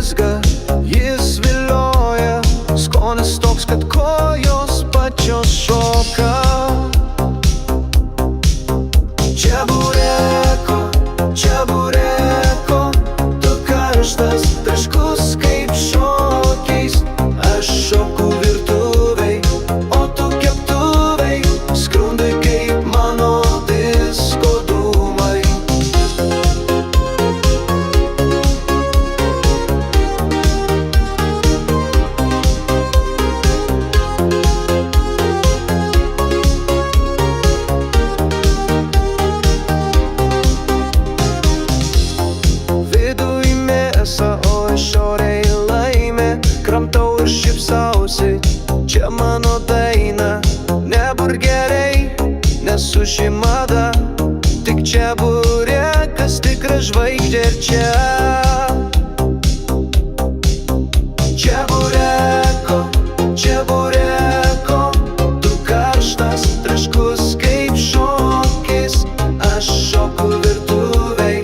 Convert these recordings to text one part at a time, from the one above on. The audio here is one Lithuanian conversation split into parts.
blizga, jis vilioja, skonis toks, kad kojos pačios šoka. Čia bureko, tu karštas, traškus kaip šokiais. Aš šoku virtuvei, o tu keptuvei, skrundai kaip mano disko dūmai. Viduj mėsa, o išorėj laimė, kramtau ir šypsausi, čia mano daina. Ne burgeriai, nesu ši mada, tik čia burekas, tikra žvaigždė ir čia. Čia bureko, tu karštas, traškus kaip šokis. Aš šoku virtuvei,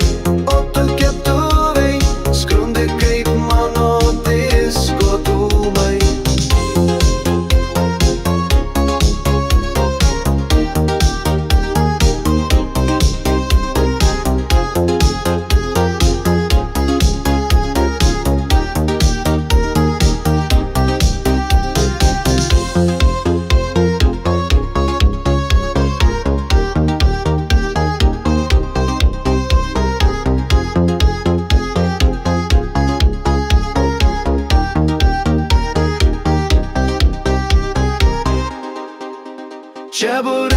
o tu keptuvei, skrundai kaip mano disko dūmai. Čia bureko.